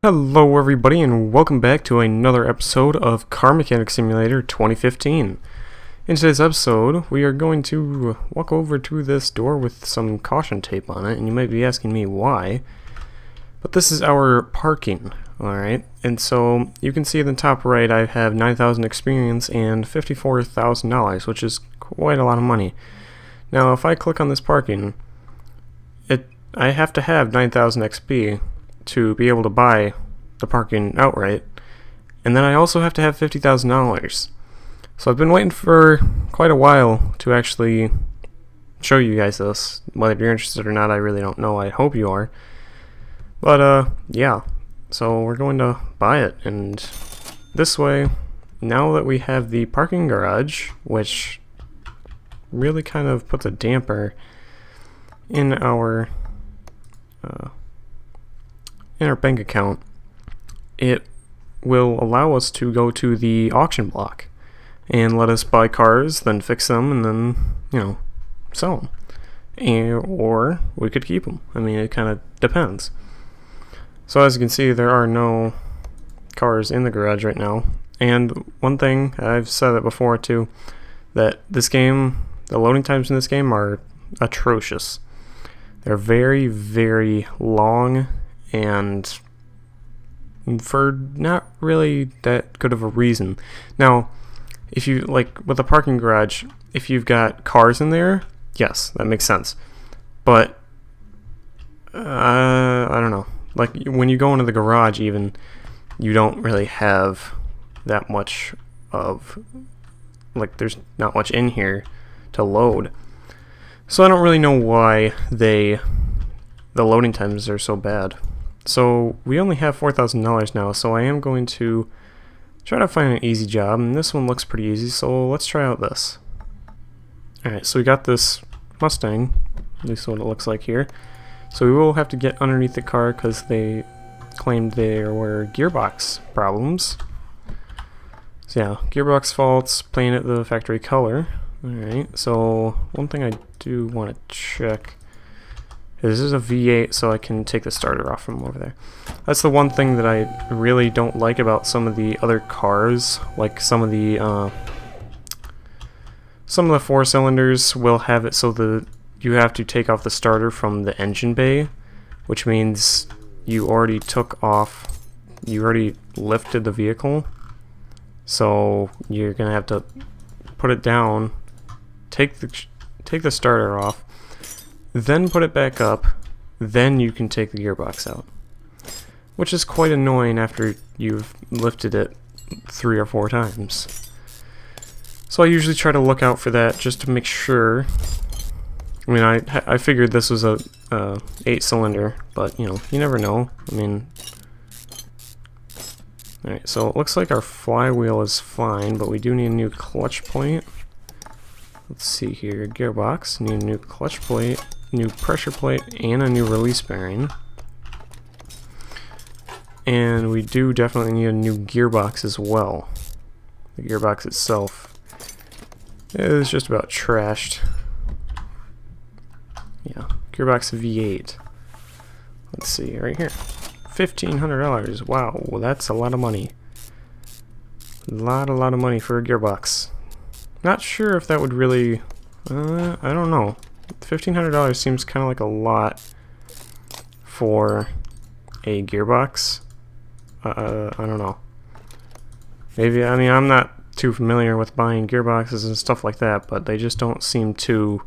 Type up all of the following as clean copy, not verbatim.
Hello everybody and welcome back to another episode of Car Mechanic Simulator 2015. In today's episode, we are going to walk over to this door with some caution tape on it, and you might be asking me why. But this is our parking, alright? And so, you can see in the top right I have 9,000 experience and $54,000, which is quite a lot of money. Now, if I click on this parking, I have to have 9,000 XP to be able to buy the parking outright, and then I also have to have $50,000. So I've been waiting for quite a while to actually show you guys this. Whether you're interested or not, I really don't know. I hope you are. But yeah, so we're going to buy it, and this way, now that we have the parking garage, which really kind of puts a damper in our bank account, it will allow us to go to the auction block and let us buy cars, then fix them, and then, sell them. Or we could keep them. I mean, it kind of depends. So as you can see, there are no cars in the garage right now. And one thing, I've said it before too, that this game, the loading times in this game are atrocious. They're very, very long, and for not really that good of a reason. Now, if you, like, with a parking garage, if you've got cars in there, yes, that makes sense. But, I don't know. Like, when you go into the garage even, you don't really have that much of, like, there's not much in here to load. So I don't really know why the loading times are so bad. So we only have $4,000 now, so I am going to try to find an easy job, and this one looks pretty easy, so let's try out this. Alright, so we got this Mustang, at least what it looks like here. So we will have to get underneath the car because they claimed there were gearbox problems. So yeah, gearbox faults, paint it the factory color. Alright, so one thing I do want to check is this is a V8, so I can take the starter off from over there. That's the one thing that I really don't like about some of the other cars. Like some of the four cylinders will have it so that you have to take off the starter from the engine bay, which means you already lifted the vehicle, so you're gonna have to put it down, take the starter off, then put it back up, then you can take the gearbox out, which is quite annoying after you've lifted it 3 or 4 times. So I usually try to look out for that just to make sure. I mean, I figured this was a 8-cylinder, but you never know. I mean, alright, so it looks like our flywheel is fine, but we do need a new clutch plate. Let's see here, gearbox, need a new clutch plate, new pressure plate, and a new release bearing. And we do definitely need a new gearbox as well. The gearbox itself is just about trashed. Yeah, gearbox V8. Let's see, right here. $1,500. Wow, well, that's a lot of money. A lot of money for a gearbox. Not sure if that would really, I don't know. $1,500 seems kind of like a lot for a gearbox. I don't know. Maybe, I mean, I'm not too familiar with buying gearboxes and stuff like that, but they just don't seem too,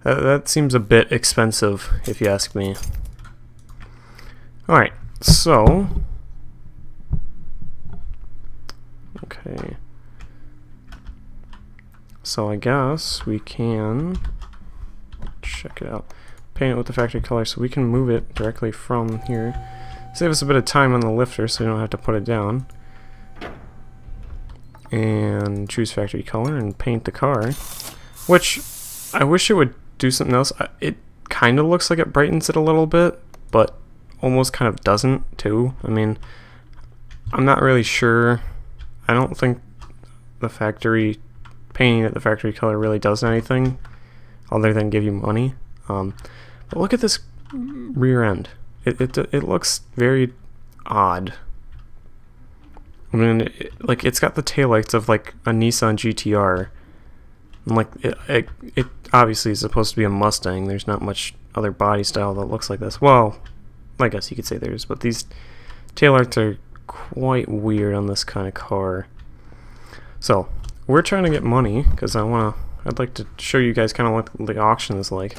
that seems a bit expensive, if you ask me. Alright, so, okay. So I guess we can check it out. Paint it with the factory color so we can move it directly from here. Save us a bit of time on the lifter so we don't have to put it down. And choose factory color and paint the car. Which, I wish it would do something else. It kind of looks like it brightens it a little bit, but almost kind of doesn't too. I mean, I'm not really sure. I don't think the factory painting it the factory color really does anything other than give you money. But look at this rear end. It looks very odd. I mean, like, it's got the taillights of like a Nissan GTR. And like, it obviously is supposed to be a Mustang. There's not much other body style that looks like this. Well, I guess you could say there is, but these taillights are quite weird on this kind of car. So we're trying to get money because I'd like to show you guys kind of what the auction is like.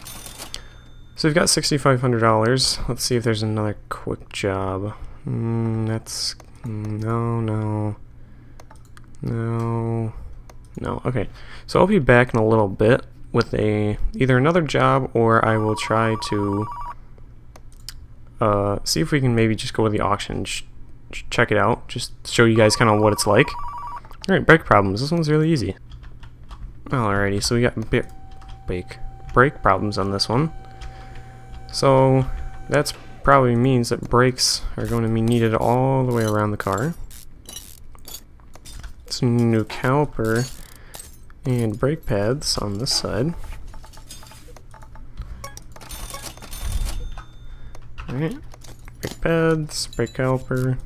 So we've got $6,500. Let's see if there's another quick job. That's no. Okay, so I'll be back in a little bit with either another job, or I will try to see if we can maybe just go to the auction, check it out, just show you guys kind of what it's like. Alright, brake problems. This one's really easy. Alrighty, so we got brake problems on this one. So that's probably means that brakes are going to be needed all the way around the car. Some new caliper and brake pads on this side. Alright, brake pads, brake caliper.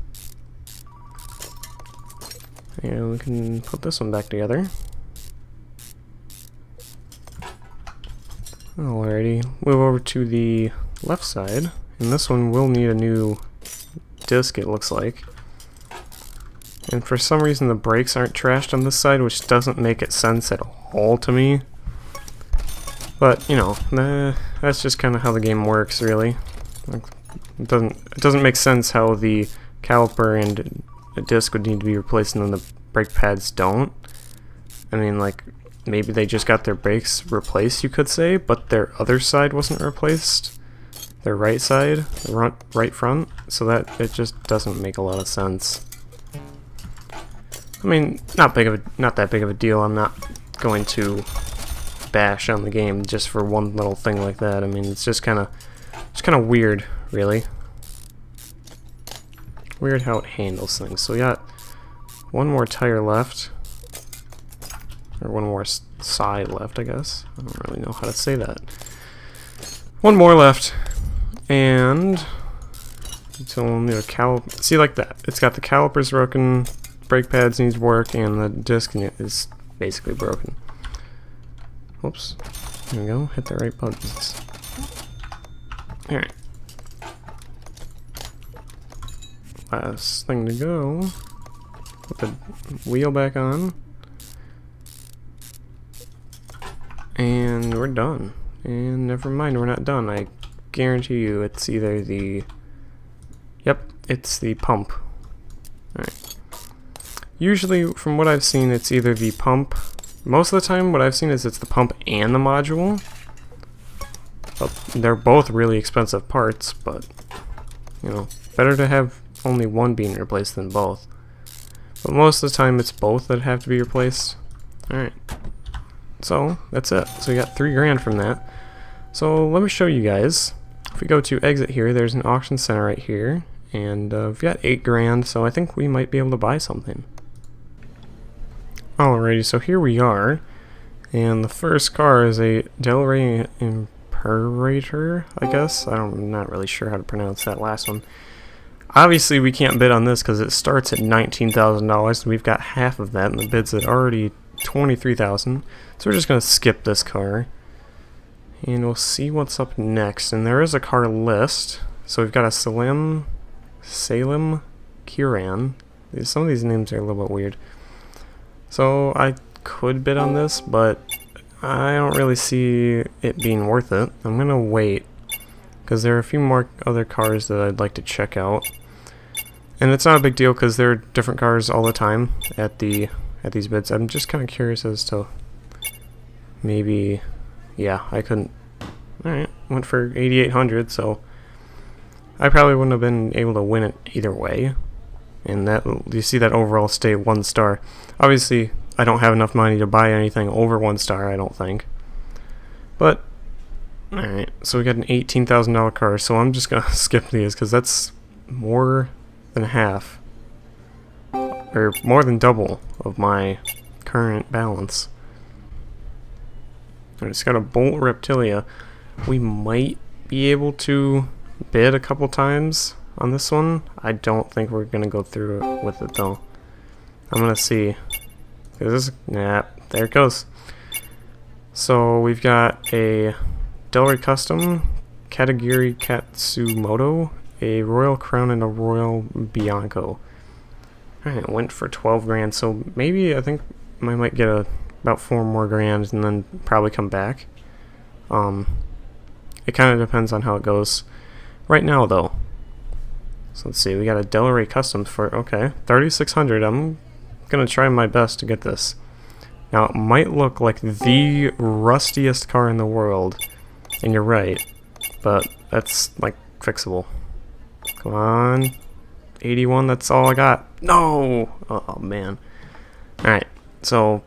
And we can put this one back together. Alrighty, move over to the left side, and this one will need a new disc, it looks like. And for some reason the brakes aren't trashed on this side, which doesn't make it sense at all to me. But, you know, that's just kind of how the game works, really. Like, it doesn't make sense how the caliper and a disc would need to be replaced and then the brake pads don't. I mean, like, maybe they just got their brakes replaced, you could say, but their other side wasn't replaced. Their right side, the right front, so that it just doesn't make a lot of sense. I mean, not that big of a deal. I'm not going to bash on the game just for one little thing like that. I mean, it's just kind of weird, really. Weird how it handles things. So we got one more tire left. Or one more side left, I guess. I don't really know how to say that. One more left. And so we'll need a see, like that. It's got the calipers broken, brake pads needs work, and the disc is basically broken. Whoops. There we go. Hit the right buttons. Alright. Last thing to go. Put the wheel back on. And we're done. And never mind, we're not done. I guarantee you it's either the... Yep, it's the pump. Alright. Usually, from what I've seen, it's either the pump... Most of the time, what I've seen is it's the pump and the module. But they're both really expensive parts, but... You know, better to have only one being replaced than both. But most of the time, it's both that have to be replaced. Alright. So, that's it. So we got $3 grand from that. So, let me show you guys. If we go to exit here, there's an auction center right here. And we've got $8 grand, so I think we might be able to buy something. Alrighty, so here we are. And the first car is a Delray Imperator, I guess. I'm not really sure how to pronounce that last one. Obviously, we can't bid on this because it starts at $19,000. We've got half of that, and the bid's at already $23,000. So we're just going to skip this car. And we'll see what's up next. And there is a car list. So we've got a Salem Kiran. Some of these names are a little bit weird. So I could bid on this, but I don't really see it being worth it. I'm going to wait, because there are a few more other cars that I'd like to check out. And it's not a big deal because there are different cars all the time at these bids. I'm just kind of curious as to maybe, yeah, I couldn't. Alright, went for 8,800, so I probably wouldn't have been able to win it either way. And that, you see that overall stay 1 star. Obviously, I don't have enough money to buy anything over 1 star, I don't think. But, alright, so we got an $18,000 car, so I'm just gonna skip these because that's more than half, or more than double of my current balance. I just got a Bolt Reptilia. We might be able to bid a couple times on this one. I don't think we're gonna go through with it though. I'm gonna see. Nah, there it goes. So we've got a Delray Custom, Katagiri Katsumoto, a Royal Crown, and a Royal Bianco. Alright, it went for 12 grand, so maybe I think I might get about 4 more grand and then probably come back. It kind of depends on how it goes. Right now though, so let's see, we got a Delray Custom for, okay, 3,600. I'm gonna try my best to get this. Now it might look like the rustiest car in the world, and you're right, but that's like fixable. Come on, 81, that's all I got. No! Oh man. Alright, so,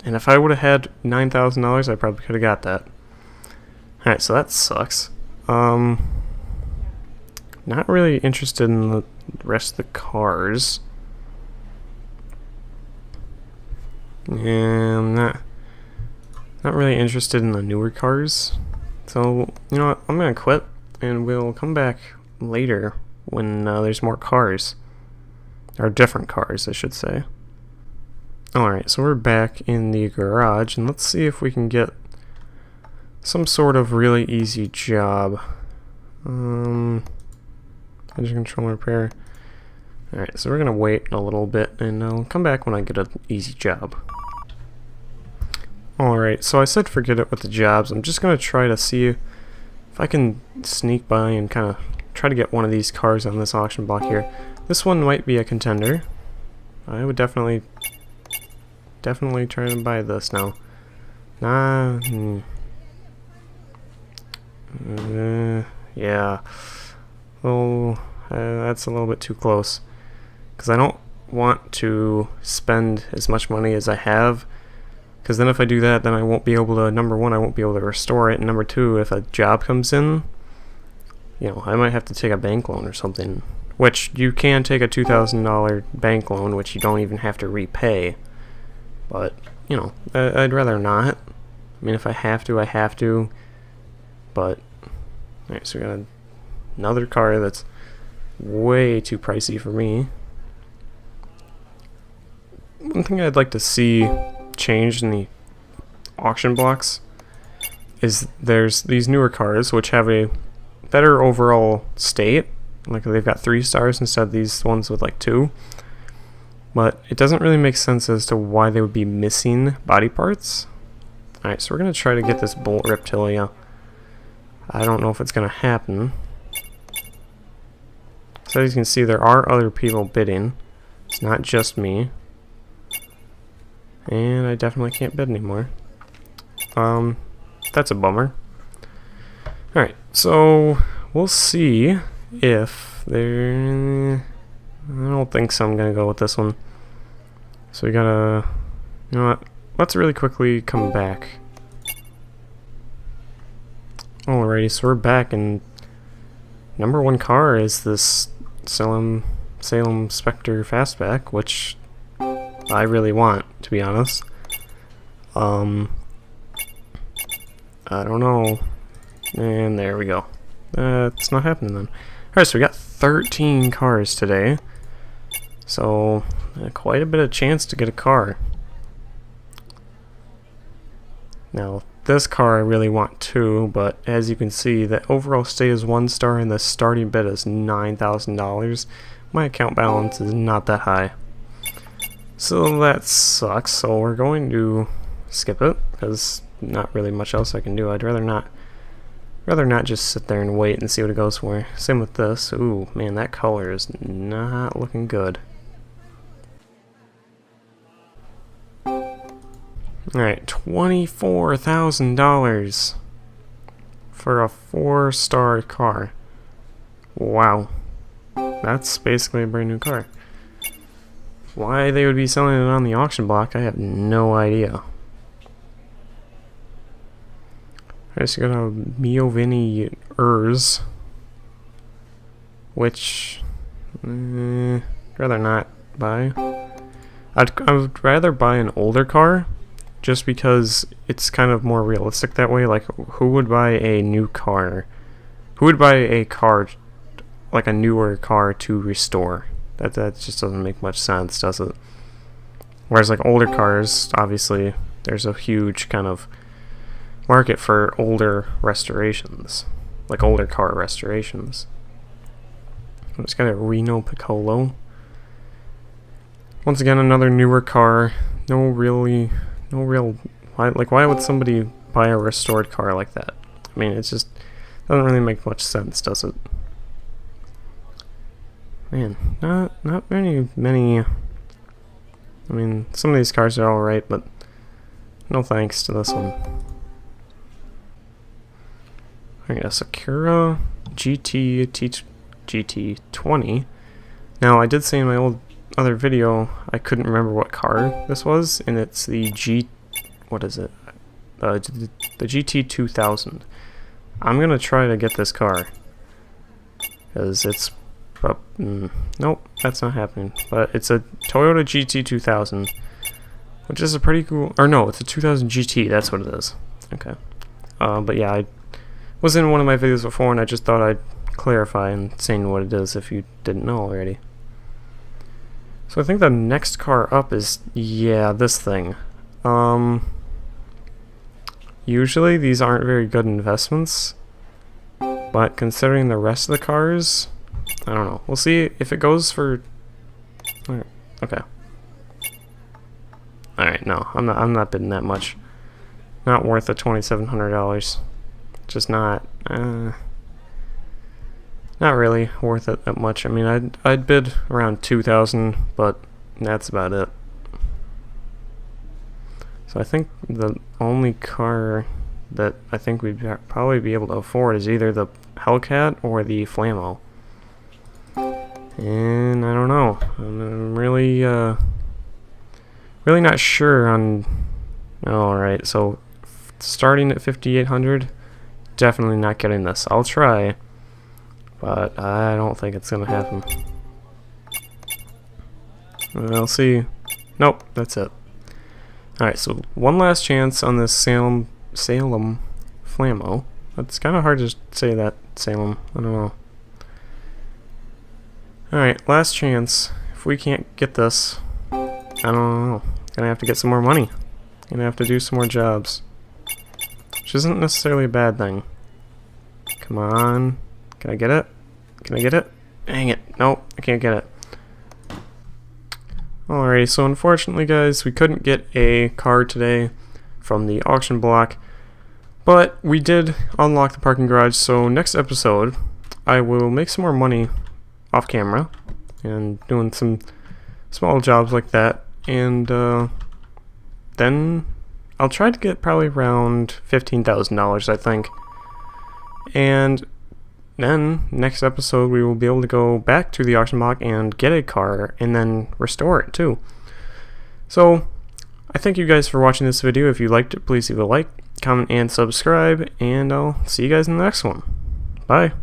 and if I would have had $9,000, I probably could have got that. Alright, so that sucks. Not really interested in the rest of the cars. Yeah, I'm not really interested in the newer cars. So, you know what, I'm gonna quit, and we'll come back later when there's more cars. Or different cars, I should say. Alright, so we're back in the garage, and let's see if we can get some sort of really easy job. Engine control repair. Alright, so we're gonna wait a little bit, and I'll come back when I get an easy job. Alright, so I said forget it with the jobs. I'm just gonna try to see if I can sneak by and kind of try to get one of these cars on this auction block here. This one might be a contender. I would definitely try to buy this now. Yeah. Well, that's a little bit too close. Because I don't want to spend as much money as I have. Because then if I do that, then I won't be able to, number one, I won't be able to restore it. And number two, if a job comes in, you know, I might have to take a bank loan or something. Which, you can take a $2,000 bank loan, which you don't even have to repay. But, you know, I'd rather not. I mean, if I have to, I have to. But, alright, so we got another car that's way too pricey for me. One thing I'd like to see changed in the auction blocks is there's these newer cars which have a better overall state. Like they've got 3 stars instead of these ones with like 2. But it doesn't really make sense as to why they would be missing body parts. Alright, so we're going to try to get this Bolt Reptilia. I don't know if it's going to happen. So as you can see, there are other people bidding. It's not just me. And I definitely can't bid anymore. That's a bummer. Alright, so we'll see if there... I don't think so. I'm going to go with this one. So we gotta... You know what? Let's really quickly come back. Alrighty, so we're back, and number 1 car is this Salem Spectre Fastback, which I really want, to be honest. I don't know. And there we go. It's not happening then. Alright, so we got 13 cars today. So, quite a bit of chance to get a car. Now, this car I really want too, but as you can see, the overall state is 1 star and the starting bid is $9,000. My account balance is not that high. So that sucks, so we're going to skip it, because not really much else I can do. I'd rather not just sit there and wait and see what it goes for. Same with this. Ooh, man, that color is not looking good. Alright, $24,000 for a 4-star car. Wow. That's basically a brand new car. Why they would be selling it on the auction block, I have no idea. I just got a Miovini Urs, which I'd rather not buy. I would rather buy an older car, just because it's kind of more realistic that way. Like, who would buy a new car? Who would buy a car like a newer car to restore. That just doesn't make much sense, does it? Whereas like older cars, obviously there's a huge kind of market for older restorations, like older car restorations. It's got a Reno Piccolo. Once again, another newer car. No real. Why would somebody buy a restored car like that? I mean, it just doesn't really make much sense, does it? Man, not many. I mean, some of these cars are alright, but no thanks to this one. I guess Acura GT20. Now, I did say in my other video I couldn't remember what car this was, and it's the what is it? The GT2000. I'm gonna try to get this car because it's nope, that's not happening. But it's a Toyota GT2000, which is a pretty cool. Or no, it's a 2000 GT. That's what it is. Okay. But yeah, I was in one of my videos before, and I just thought I'd clarify and saying what it is if you didn't know already. So I think the next car up is, yeah, this thing. Usually these aren't very good investments, but considering the rest of the cars, I don't know. We'll see if it goes for. Okay. All right, no, I'm not bidding that much. Not worth the $2,700. Just not really worth it that much. I mean, I'd bid around 2,000, but that's about it. So I think the only car that I think we'd probably be able to afford is either the Hellcat or the Flammo. And I don't know. I'm really not sure on. All right, so starting at 5,800, definitely not getting this. I'll try, but I don't think it's gonna happen. We'll see. Nope, that's it. Alright, so one last chance on this Salem Flammo. It's kind of hard to say that, Salem. I don't know. Alright, last chance. If we can't get this, I don't know. Gonna have to get some more money. Gonna have to do some more jobs. Which isn't necessarily a bad thing. Come on. Can I get it? Can I get it? Dang it. Nope, I can't get it. Alrighty, so unfortunately, guys, we couldn't get a car today from the auction block, but we did unlock the parking garage, so next episode, I will make some more money off camera and doing some small jobs like that, and then I'll try to get probably around $15,000, I think. And then, next episode, we will be able to go back to the auction block and get a car and then restore it too. So, I thank you guys for watching this video. If you liked it, please leave a like, comment, and subscribe, and I'll see you guys in the next one. Bye.